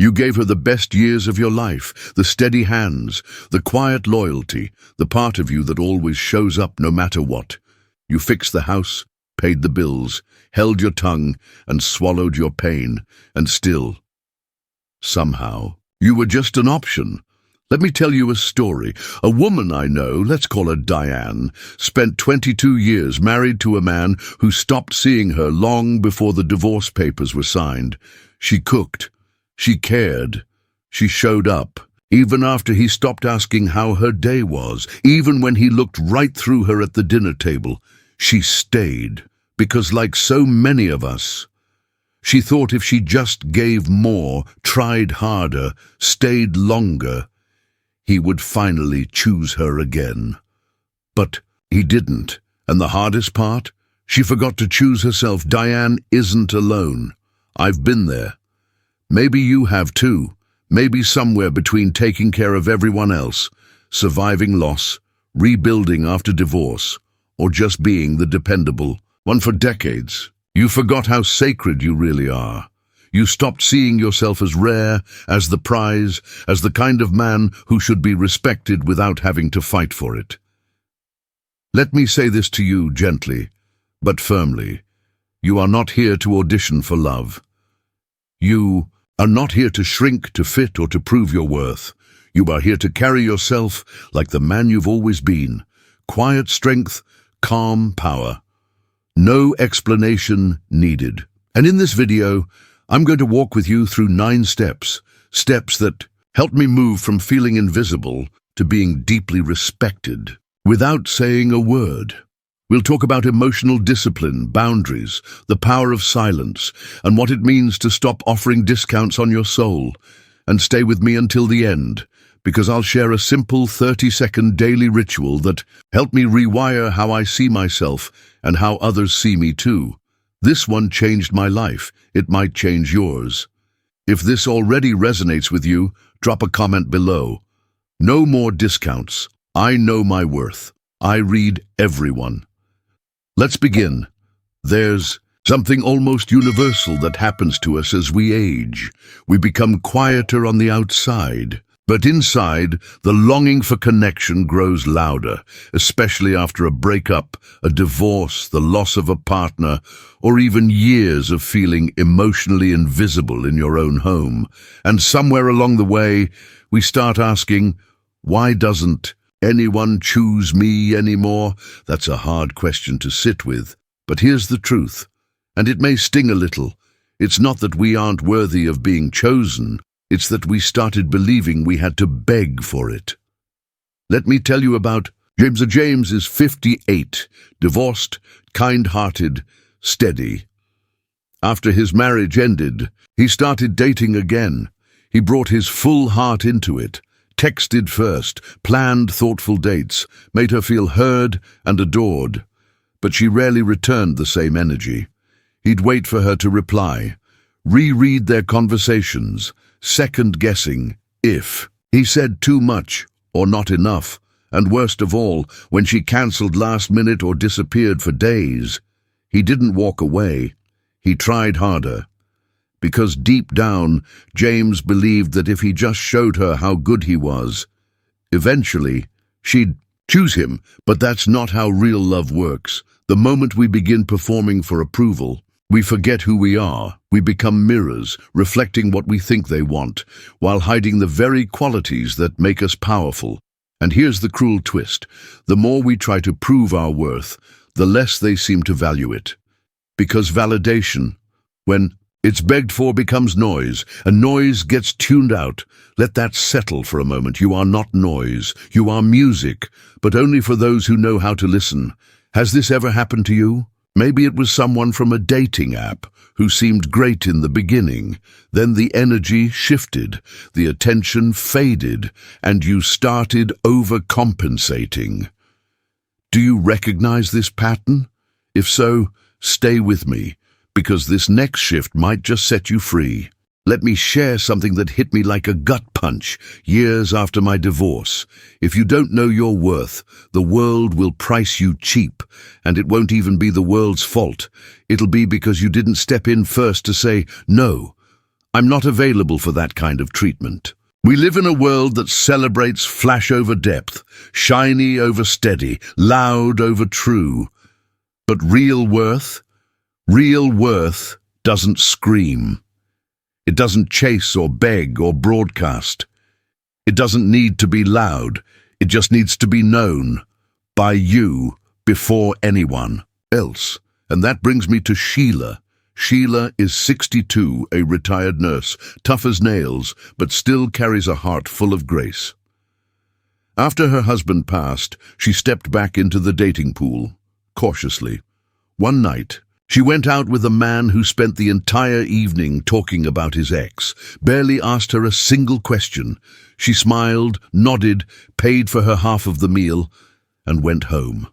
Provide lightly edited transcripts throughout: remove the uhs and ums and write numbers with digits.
You gave her the best years of your life, the steady hands, the quiet loyalty, the part of you that always shows up no matter what. You fixed the house, paid the bills, held your tongue, and swallowed your pain, and still, somehow, you were just an option. Let me tell you a story. A woman I know, let's call her Diane, spent 22 years married to a man who stopped seeing her long before the divorce papers were signed. She cooked. She cared. She showed up. Even after he stopped asking how her day was, even when he looked right through her at the dinner table, she stayed. Because like so many of us, she thought if she just gave more, tried harder, stayed longer, he would finally choose her again. But he didn't. And the hardest part? She forgot to choose herself. Diane isn't alone. I've been there. Maybe you have too. Maybe somewhere between taking care of everyone else, surviving loss, rebuilding after divorce, or just being the dependable one for decades. You forgot how sacred you really are. You stopped seeing yourself as rare, as the prize, as the kind of man who should be respected without having to fight for it. Let me say this to you gently, but firmly. You are not here to audition for love. You are not here to shrink, to fit, or to prove your worth. You are here to carry yourself like the man you've always been. Quiet strength, calm power. No explanation needed. And in this video, I'm going to walk with you through 9 steps that help me move from feeling invisible to being deeply respected without saying a word. We'll talk about emotional discipline, boundaries, the power of silence, and what it means to stop offering discounts on your soul. And stay with me until the end, because I'll share a simple 30-second daily ritual that helped me rewire how I see myself and how others see me too. This one changed my life. It might change yours. If this already resonates with you, drop a comment below. No more discounts. I know my worth. I read everyone. Let's begin. There's something almost universal that happens to us as we age. We become quieter on the outside, but inside, the longing for connection grows louder, especially after a breakup, a divorce, the loss of a partner, or even years of feeling emotionally invisible in your own home. And somewhere along the way, we start asking, why doesn't anyone choose me anymore? That's a hard question to sit with. But here's the truth, and it may sting a little. It's not that we aren't worthy of being chosen. It's that we started believing we had to beg for it. Let me tell you about James. James is 58, divorced, kind-hearted, steady. After his marriage ended, he started dating again. He brought his full heart into it, texted first, planned thoughtful dates, made her feel heard and adored. But she rarely returned the same energy. He'd wait for her to reply, reread their conversations, second-guessing if he said too much or not enough, and worst of all, when she cancelled last minute or disappeared for days. He didn't walk away. He tried harder. Because deep down, James believed that if he just showed her how good he was, eventually she'd choose him. But that's not how real love works. The moment we begin performing for approval, we forget who we are. We become mirrors, reflecting what we think they want, while hiding the very qualities that make us powerful. And here's the cruel twist. The more we try to prove our worth, the less they seem to value it. Because validation, when it's begged for, becomes noise, and noise gets tuned out. Let that settle for a moment. You are not noise. You are music, but only for those who know how to listen. Has this ever happened to you? Maybe it was someone from a dating app who seemed great in the beginning. Then the energy shifted, the attention faded, and you started overcompensating. Do you recognize this pattern? If so, stay with me, because this next shift might just set you free. Let me share something that hit me like a gut punch years after my divorce. If you don't know your worth, the world will price you cheap, and it won't even be the world's fault. It'll be because you didn't step in first to say, no, I'm not available for that kind of treatment. We live in a world that celebrates flash over depth, shiny over steady, loud over true. But real worth doesn't scream. It doesn't chase or beg or broadcast. It doesn't need to be loud. It just needs to be known by you before anyone else. And that brings me to Sheila. Sheila is 62, a retired nurse, tough as nails, but still carries a heart full of grace. After her husband passed, she stepped back into the dating pool, cautiously. One night, she went out with a man who spent the entire evening talking about his ex, barely asked her a single question. She smiled, nodded, paid for her half of the meal, and went home.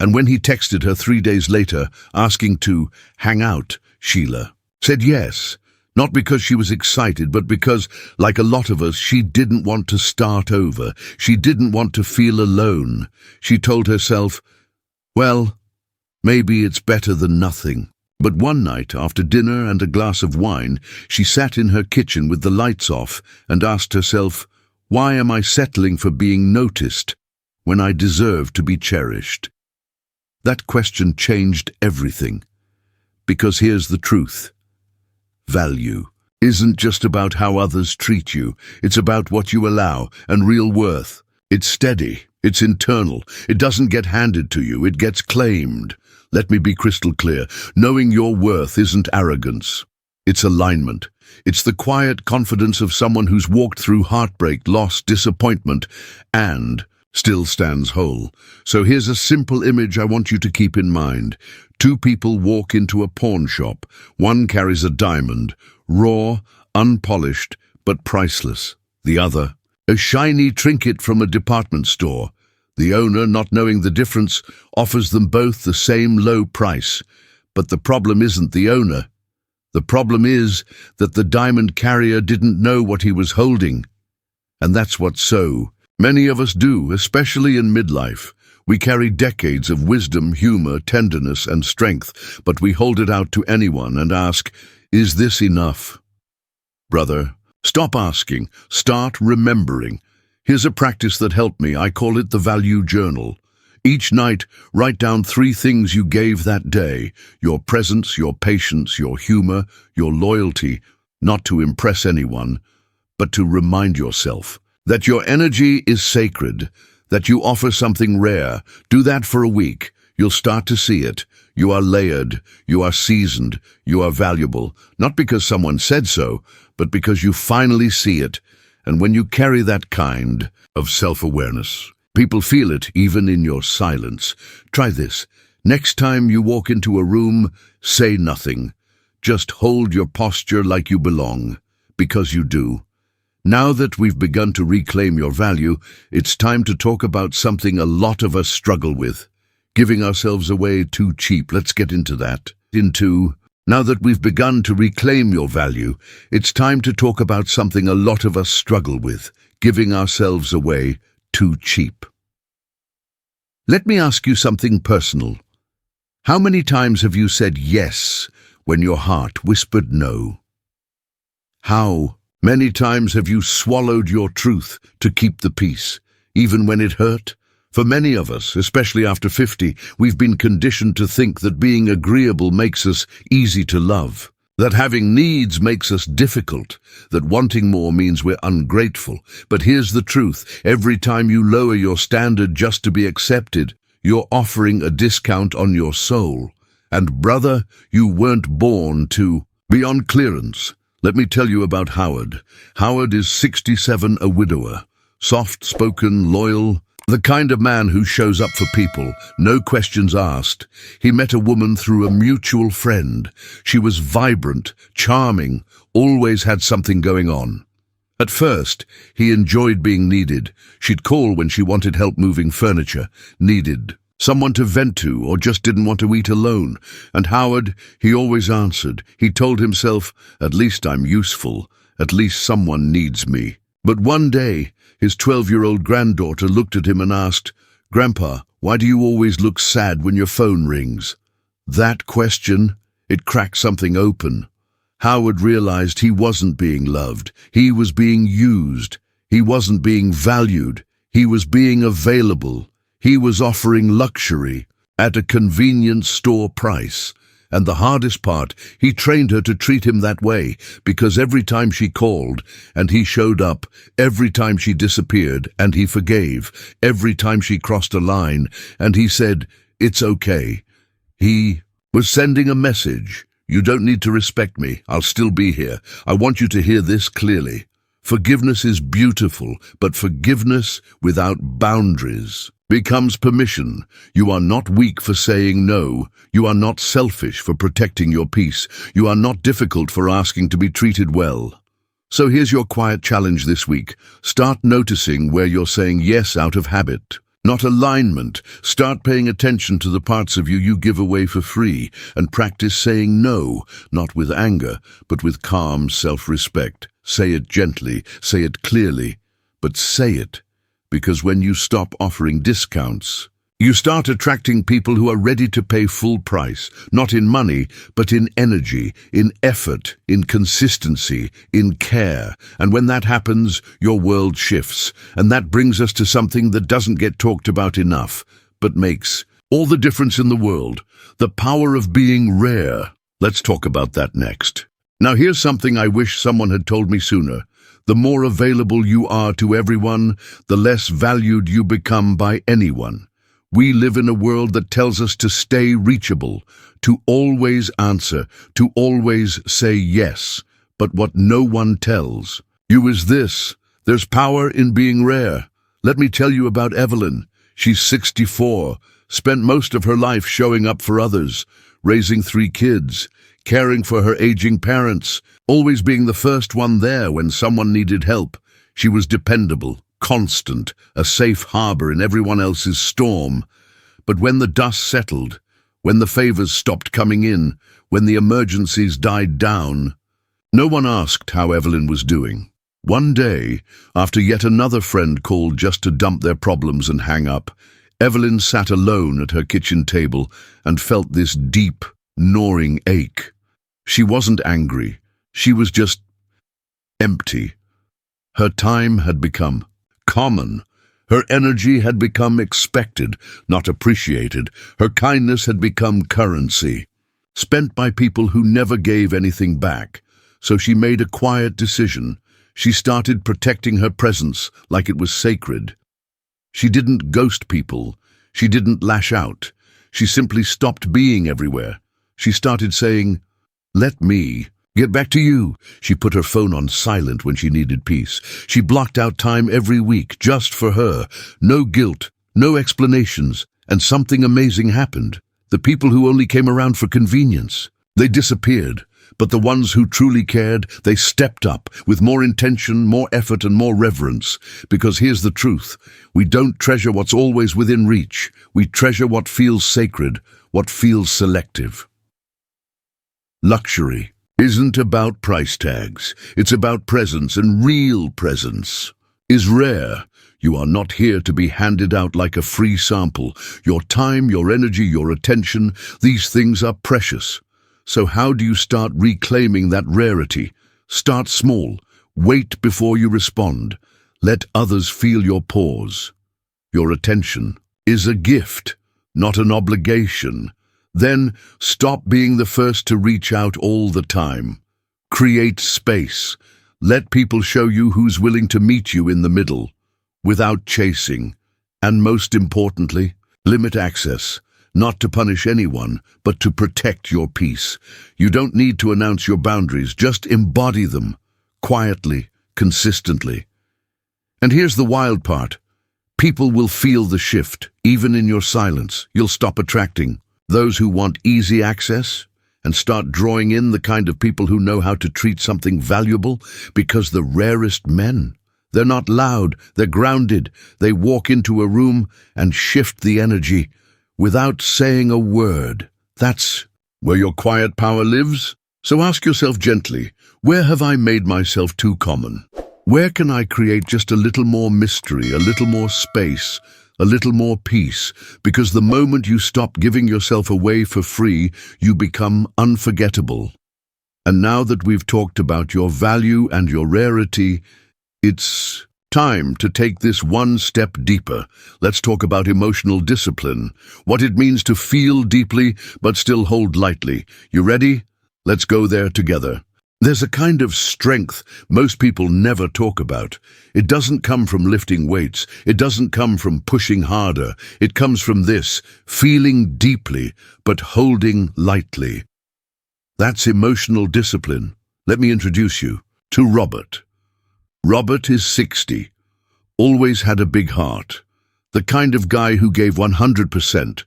And when he texted her 3 days later, asking to hang out, Sheila said yes, not because she was excited, but because, like a lot of us, she didn't want to start over. She didn't want to feel alone. She told herself, well, maybe it's better than nothing. But one night, after dinner and a glass of wine, she sat in her kitchen with the lights off and asked herself, why am I settling for being noticed when I deserve to be cherished? That question changed everything. Because here's the truth. Value isn't just about how others treat you. It's about what you allow, and real worth. It's steady. It's internal. It doesn't get handed to you. It gets claimed. Let me be crystal clear. Knowing your worth isn't arrogance. It's alignment. It's the quiet confidence of someone who's walked through heartbreak, loss, disappointment, and still stands whole. So here's a simple image I want you to keep in mind. Two people walk into a pawn shop. One carries a diamond, raw, unpolished, but priceless. The other, a shiny trinket from a department store. The owner, not knowing the difference, offers them both the same low price. But the problem isn't the owner. The problem is that the diamond carrier didn't know what he was holding. And that's what so many of us do, especially in midlife. We carry decades of wisdom, humor, tenderness, and strength, but we hold it out to anyone and ask, is this enough? Brother, stop asking. Start remembering. Here's a practice that helped me. I call it the value journal. Each night, write down 3 things you gave that day: your presence, your patience, your humor, your loyalty, not to impress anyone, but to remind yourself that your energy is sacred, that you offer something rare. Do that for a week. You'll start to see it. You are layered, you are seasoned, you are valuable, not because someone said so, but because you finally see it. And when you carry that kind of self-awareness, people feel it even in your silence. Try this. Next time you walk into a room, say nothing. Just hold your posture like you belong, because you do. Now that we've begun to reclaim your value, it's time to talk about something a lot of us struggle with: giving ourselves away too cheap. Let's get into that. Now that we've begun to reclaim your value, it's time to talk about something a lot of us struggle with: giving ourselves away too cheap. Let me ask you something personal. How many times have you said yes when your heart whispered no? How many times have you swallowed your truth to keep the peace, even when it hurt? For many of us, especially after 50, we've been conditioned to think that being agreeable makes us easy to love, that having needs makes us difficult, that wanting more means we're ungrateful. But here's the truth: every time you lower your standard just to be accepted, you're offering a discount on your soul. And brother, you weren't born to be on clearance. Let me tell you about Howard. Howard is 67, a widower, soft-spoken, loyal, the kind of man who shows up for people, no questions asked. He met a woman through a mutual friend. She was vibrant, charming, always had something going on. At first, he enjoyed being needed. She'd call when she wanted help moving furniture, needed someone to vent to, or just didn't want to eat alone. And Howard, he always answered. He told himself, at least I'm useful, at least someone needs me. But one day, his 12-year-old granddaughter looked at him and asked, "Grandpa, why do you always look sad when your phone rings?" That question, it cracked something open. Howard realized he wasn't being loved. He was being used. He wasn't being valued. He was being available. He was offering luxury at a convenience store price. And the hardest part, he trained her to treat him that way, because every time she called and he showed up, every time she disappeared and he forgave, every time she crossed a line and he said, "It's okay," he was sending a message. You don't need to respect me. I'll still be here. I want you to hear this clearly. Forgiveness is beautiful, but forgiveness without boundaries becomes permission. You are not weak for saying no. You are not selfish for protecting your peace. You are not difficult for asking to be treated well. So here's your quiet challenge this week. Start noticing where you're saying yes out of habit, not alignment. Start paying attention to the parts of you give away for free, and practice saying no, not with anger, but with calm self-respect. Say it gently, say it clearly, but say it. Because when you stop offering discounts, you start attracting people who are ready to pay full price, not in money, but in energy, in effort, in consistency, in care. And when that happens, your world shifts. And that brings us to something that doesn't get talked about enough, but makes all the difference in the world: the power of being rare. Let's talk about that next. Now here's something I wish someone had told me sooner. The more available you are to everyone, the less valued you become by anyone. We live in a world that tells us to stay reachable, to always answer, to always say yes. But what no one tells you is this: there's power in being rare. Let me tell you about Evelyn. She's 64, spent most of her life showing up for others, raising 3 kids, caring for her aging parents, always being the first one there when someone needed help. She was dependable, constant, a safe harbor in everyone else's storm. But when the dust settled, when the favors stopped coming in, when the emergencies died down, no one asked how Evelyn was doing. One day, after yet another friend called just to dump their problems and hang up, Evelyn sat alone at her kitchen table and felt this deep, gnawing ache. She wasn't angry. She was just empty. Her time had become common. Her energy had become expected, not appreciated. Her kindness had become currency, spent by people who never gave anything back. So she made a quiet decision. She started protecting her presence like it was sacred. She didn't ghost people. She didn't lash out. She simply stopped being everywhere. She started saying, "Let me get back to you." She put her phone on silent when she needed peace. She blocked out time every week just for her. No guilt, no explanations. And something amazing happened. The people who only came around for convenience, they disappeared. But the ones who truly cared, they stepped up with more intention, more effort, and more reverence. Because here's the truth: we don't treasure what's always within reach. We treasure what feels sacred, what feels selective. Luxury isn't about price tags. It's about presence, and real presence is rare. You are not here to be handed out like a free sample. Your time, your energy, your attention, these things are precious. So how do you start reclaiming that rarity? Start small. Wait before you respond. Let others feel your pause. Your attention is a gift, not an obligation. Then stop being the first to reach out all the time. Create space. Let people show you who's willing to meet you in the middle, without chasing. And most importantly, limit access. Not to punish anyone, but to protect your peace. You don't need to announce your boundaries, just embody them, quietly, consistently. And here's the wild part. People will feel the shift, even in your silence. You'll stop attracting those who want easy access and start drawing in the kind of people who know how to treat something valuable, because the rarest men, they're not loud, they're grounded. They walk into a room and shift the energy without saying a word. That's where your quiet power lives. So ask yourself gently, where have I made myself too common? Where can I create just a little more mystery, a little more space, a little more peace? Because the moment you stop giving yourself away for free, you become unforgettable. And now that we've talked about your value and your rarity, it's time to take this one step deeper. Let's talk about emotional discipline, what it means to feel deeply but still hold lightly. You ready? Let's go there together. There's a kind of strength most people never talk about. It doesn't come from lifting weights. It doesn't come from pushing harder. It comes from this, feeling deeply but holding lightly. That's emotional discipline. Let me introduce you to Robert. Robert is 60, always had a big heart, the kind of guy who gave 100%,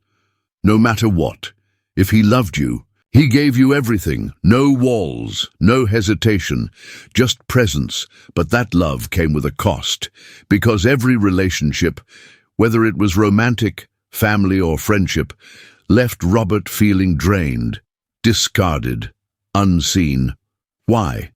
no matter what. If he loved you, he gave you everything, no walls, no hesitation, just presence. But that love came with a cost, because every relationship, whether it was romantic, family or friendship, left Robert feeling drained, discarded, unseen. Why?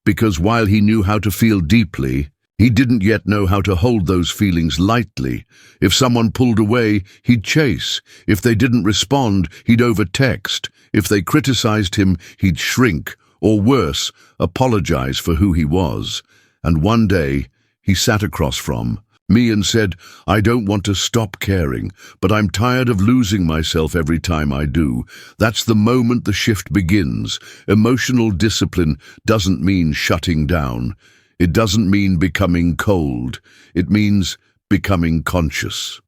Because while he knew how to feel deeply, he didn't yet know how to hold those feelings lightly. If someone pulled away, he'd chase. If they didn't respond, he'd overtext. If they criticized him, he'd shrink, or worse, apologize for who he was. And one day, he sat across from me and said, "I don't want to stop caring, but I'm tired of losing myself every time I do." That's the moment the shift begins. Emotional discipline doesn't mean shutting down. It doesn't mean becoming cold. It means becoming conscious.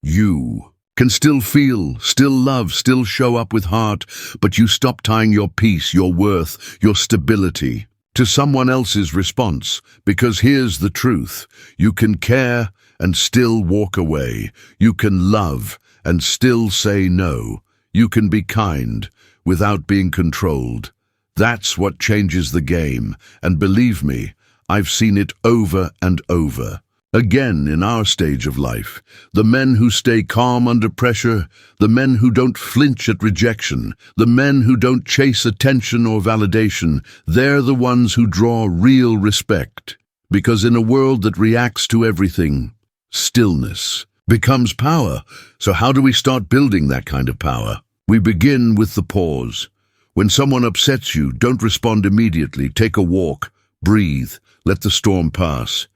You can still feel, still love, still show up with heart, but you stop tying your peace, your worth, your stability to someone else's response. Because here's the truth: you can care and still walk away. You can love and still say no. You can be kind without being controlled. That's what changes the game. And believe me, I've seen it over and over again in our stage of life. The men who stay calm under pressure, the men who don't flinch at rejection, the men who don't chase attention or validation, they're the ones who draw real respect. Because in a world that reacts to everything, stillness becomes power. So how do we start building that kind of power? We begin with the pause. When someone upsets you, don't respond immediately. Take a walk, breathe, let the storm pass.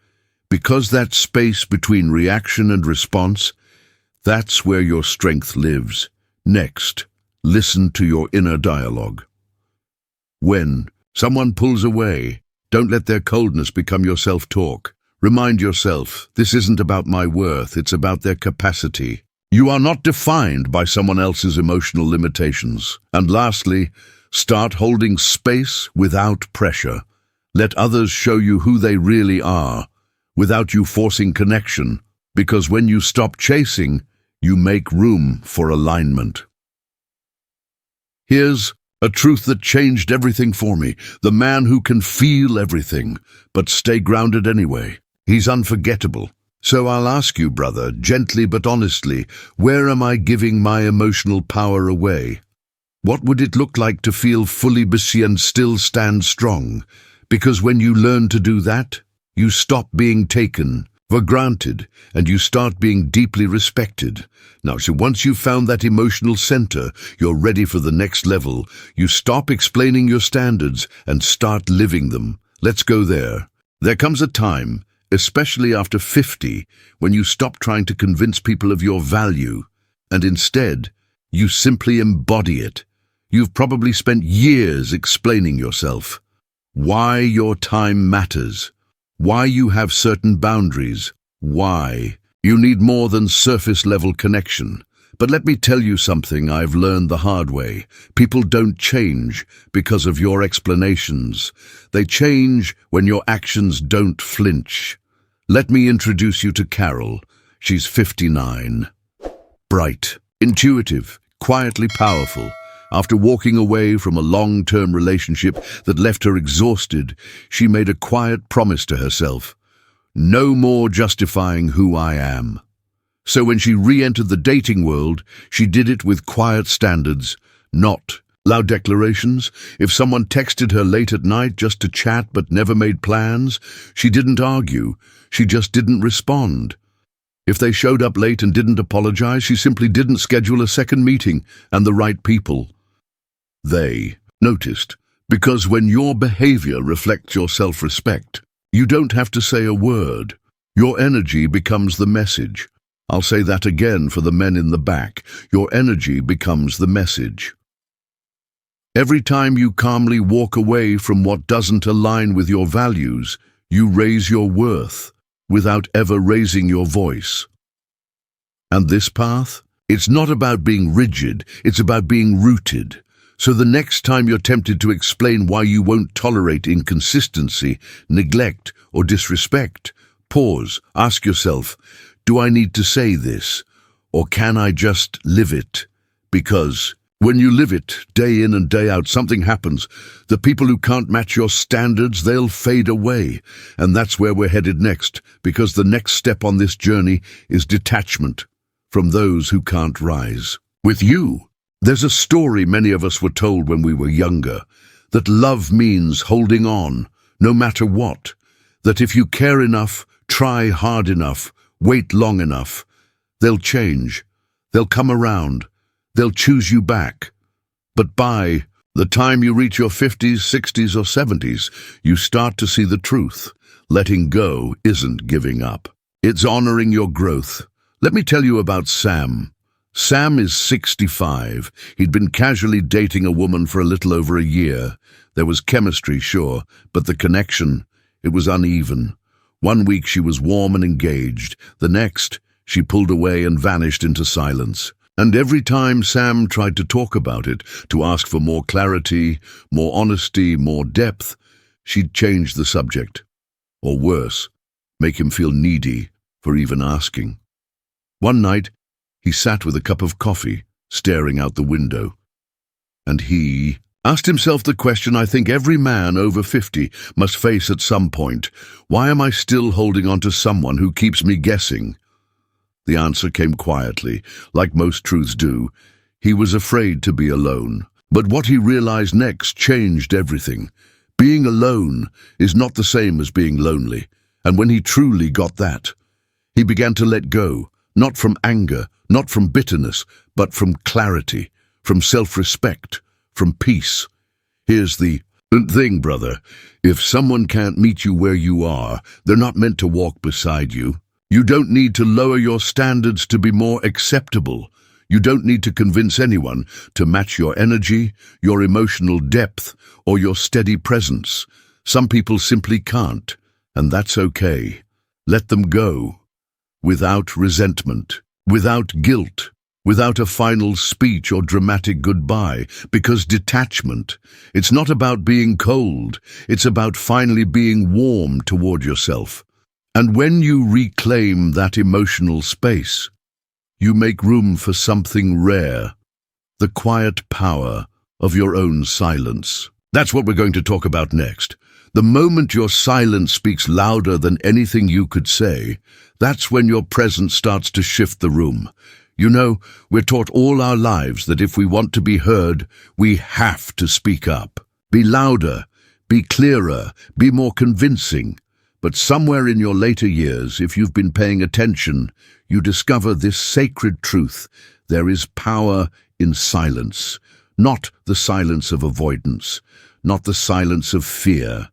Because that space between reaction and response, that's where your strength lives. Next, listen to your inner dialogue. When someone pulls away, don't let their coldness become your self-talk. Remind yourself, this isn't about my worth, it's about their capacity. You are not defined by someone else's emotional limitations. And lastly, start holding space without pressure. Let others show you who they really are, without you forcing connection, because when you stop chasing, you make room for alignment. Here's a truth that changed everything for me. The man who can feel everything, but stay grounded anyway. He's unforgettable. So I'll ask you, brother, gently but honestly, where am I giving my emotional power away? What would it look like to feel fully busy and still stand strong? Because when you learn to do that, you stop being taken for granted and you start being deeply respected. Now, so once you've found that emotional center, you're ready for the next level. You stop explaining your standards and start living them. Let's go there. There comes a time, especially after 50, when you stop trying to convince people of your value, and instead, you simply embody it. You've probably spent years explaining yourself, why your time matters, why you have certain boundaries, why you need more than surface-level connection. But let me tell you something I've learned the hard way. People don't change because of your explanations. They change when your actions don't flinch. Let me introduce you to Carol. She's 59. Bright, intuitive, quietly powerful. After walking away from a long-term relationship that left her exhausted, she made a quiet promise to herself: no more justifying who I am. So when she re-entered the dating world, she did it with quiet standards, not loud declarations. If someone texted her late at night just to chat but never made plans, she didn't argue, she just didn't respond. If they showed up late and didn't apologize, she simply didn't schedule a second meeting and the right people. They noticed, Because when your behavior reflects your self-respect, you don't have to say a word. Your energy becomes the message. I'll say that again for the men in the back. Your energy becomes the message. Every time you calmly walk away from what doesn't align with your values, you raise your worth without ever raising your voice. And this path? It's not about being rigid, it's about being rooted. So the next time you're tempted to explain why you won't tolerate inconsistency, neglect, or disrespect, pause, ask yourself, do I need to say this, or can I just live it? Because when you live it, day in and day out, something happens. The people who can't match your standards, they'll fade away. And that's where we're headed next, because the next step on this journey is detachment from those who can't rise. With you, there's a story many of us were told when we were younger, that love means holding on, no matter what, that if you care enough, try hard enough, wait long enough, they'll change, they'll come around, they'll choose you back. But by the time you reach your 50s, 60s, or 70s, you start to see the truth. Letting go isn't giving up. It's honoring your growth. Let me tell you about Sam. Sam is 65. He'd been casually dating a woman for a little over a year. There was chemistry, sure, but the connection, it was uneven. One week she was warm and engaged. The next, she pulled away and vanished into silence. And every time Sam tried to talk about it, to ask for more clarity, more honesty, more depth, she'd change the subject. Or worse, make him feel needy for even asking. One night, he sat with a cup of coffee, staring out the window. And he asked himself the question I think every man over 50 must face at some point. Why am I still holding on to someone who keeps me guessing? The answer came quietly, like most truths do. He was afraid to be alone. But what he realized next changed everything. Being alone is not the same as being lonely. And when he truly got that, he began to let go, not from anger, not from bitterness, but from clarity, from self-respect, from peace. Here's the thing, brother. If someone can't meet you where you are, they're not meant to walk beside you. You don't need to lower your standards to be more acceptable. You don't need to convince anyone to match your energy, your emotional depth, or your steady presence. Some people simply can't, and that's okay. Let them go. Without resentment, without guilt, without a final speech or dramatic goodbye, because detachment, it's not about being cold, it's about finally being warm toward yourself. And when you reclaim that emotional space, you make room for something rare, the quiet power of your own silence. That's what we're going to talk about next. The moment your silence speaks louder than anything you could say, that's when your presence starts to shift the room. You know, we're taught all our lives that if we want to be heard, we have to speak up. Be louder, be clearer, be more convincing. But somewhere in your later years, if you've been paying attention, you discover this sacred truth. There is power in silence, not the silence of avoidance, not the silence of fear,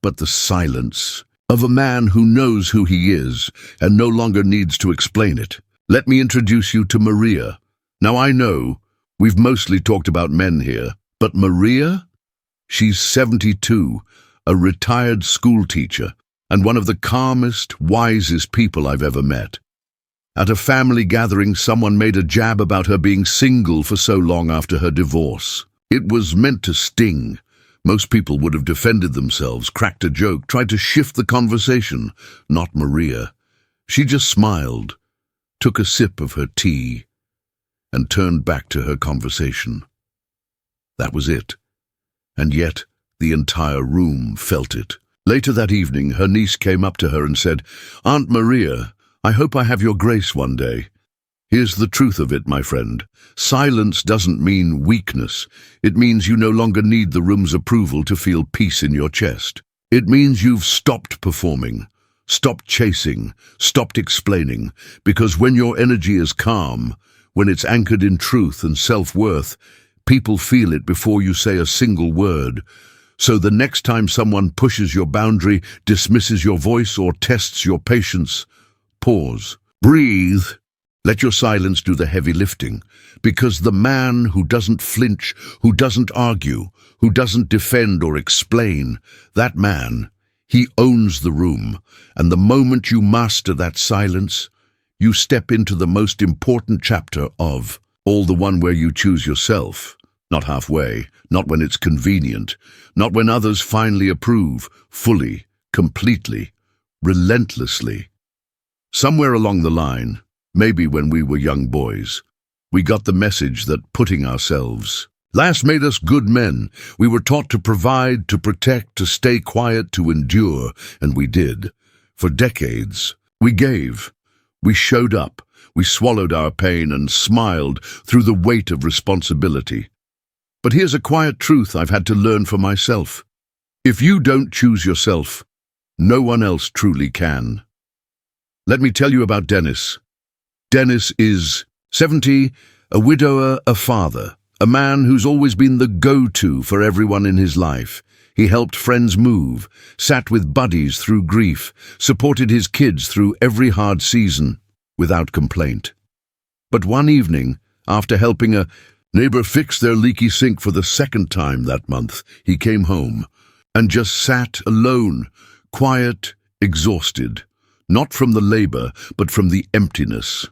but the silence of a man who knows who he is and no longer needs to explain it. Let me introduce you to Maria. Now I know we've mostly talked about men here, but Maria? She's 72, a retired school teacher, and one of the calmest, wisest people I've ever met. At a family gathering, someone made a jab about her being single for so long after her divorce. It was meant to sting. Most people would have defended themselves, cracked a joke, tried to shift the conversation. Not Maria. She just smiled, took a sip of her tea, and turned back to her conversation. That was it. And yet, the entire room felt it. Later that evening, her niece came up to her and said, "Aunt Maria, I hope I have your grace one day." Here's the truth of it, my friend. Silence doesn't mean weakness. It means you no longer need the room's approval to feel peace in your chest. It means you've stopped performing, stopped chasing, stopped explaining, because when your energy is calm, when it's anchored in truth and self-worth, people feel it before you say a single word. So the next time someone pushes your boundary, dismisses your voice, or tests your patience, pause. Breathe. Let your silence do the heavy lifting, because the man who doesn't flinch, who doesn't argue, who doesn't defend or explain, that man, he owns the room, and the moment you master that silence, you step into the most important chapter of all, the one where you choose yourself, not halfway, not when it's convenient, not when others finally approve, fully, completely, relentlessly. Somewhere along the line, maybe when we were young boys, we got the message that putting ourselves last made us good men. We were taught to provide, to protect, to stay quiet, to endure, and we did. For decades, we gave. We showed up. We swallowed our pain and smiled through the weight of responsibility. But here's a quiet truth I've had to learn for myself. If you don't choose yourself, no one else truly can. Let me tell you about Dennis. Dennis is 70, a widower, a father, a man who's always been the go-to for everyone in his life. He helped friends move, sat with buddies through grief, supported his kids through every hard season, without complaint. But one evening, after helping a neighbor fix their leaky sink for the second time that month, he came home and just sat alone, quiet, exhausted, not from the labor, but from the emptiness.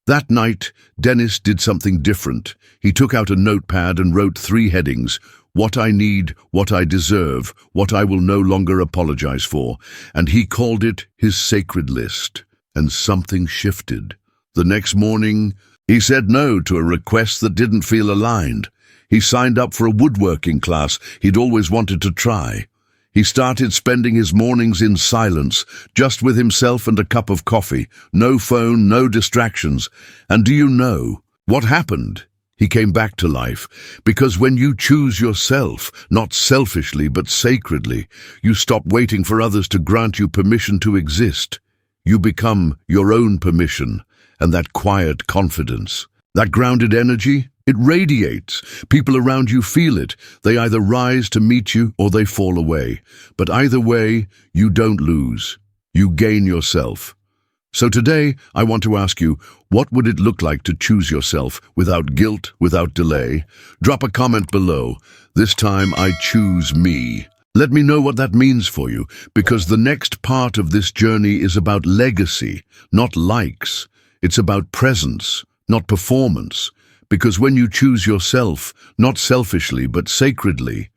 That night, Dennis did something different. He took out a notepad and wrote 3 headings: what I need, what I deserve, what I will no longer apologize for, and he called it his sacred list. And something shifted. The next morning, he said no to a request that didn't feel aligned. He signed up for a woodworking class he'd always wanted to try. He started spending his mornings in silence, just with himself and a cup of coffee. No phone, no distractions. And do you know what happened? He came back to life, because when you choose yourself, not selfishly but sacredly, you stop waiting for others to grant you permission to exist. You become your own permission, and that quiet confidence, that grounded energy, it radiates. People around you feel it. They either rise to meet you or they fall away. But either way, you don't lose. You gain yourself. So today, I want to ask you, what would it look like to choose yourself without guilt, without delay? Drop a comment below. This time, I choose me. Let me know what that means for you, because the next part of this journey is about legacy, not likes. It's about presence, not performance. Because when you choose yourself, not selfishly but sacredly,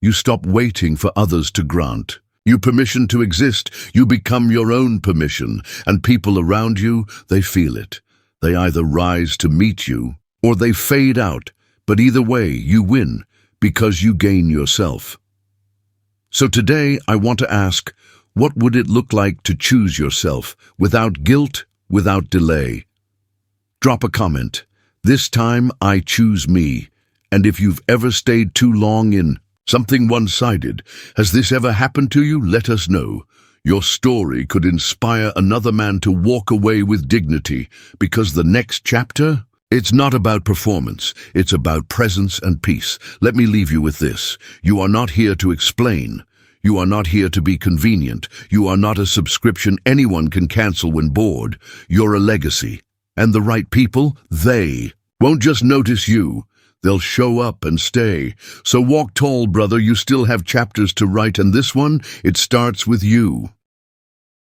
you stop waiting for others to grant you permission to exist. You become your own permission, and people around you, they feel it. They either rise to meet you, or they fade out, but either way, you win, because you gain yourself. So today, I want to ask, what would it look like to choose yourself, without guilt, without delay? Drop a comment. This time, I choose me. And if you've ever stayed too long in something one-sided, has this ever happened to you? Let us know. Your story could inspire another man to walk away with dignity, because the next chapter, it's not about performance, it's about presence and peace. Let me leave you with this. You are not here to explain. You are not here to be convenient. You are not a subscription anyone can cancel when bored. You're a legacy. And the right people, they won't just notice you. They'll show up and stay. So walk tall, brother. You still have chapters to write, and this one, it starts with you.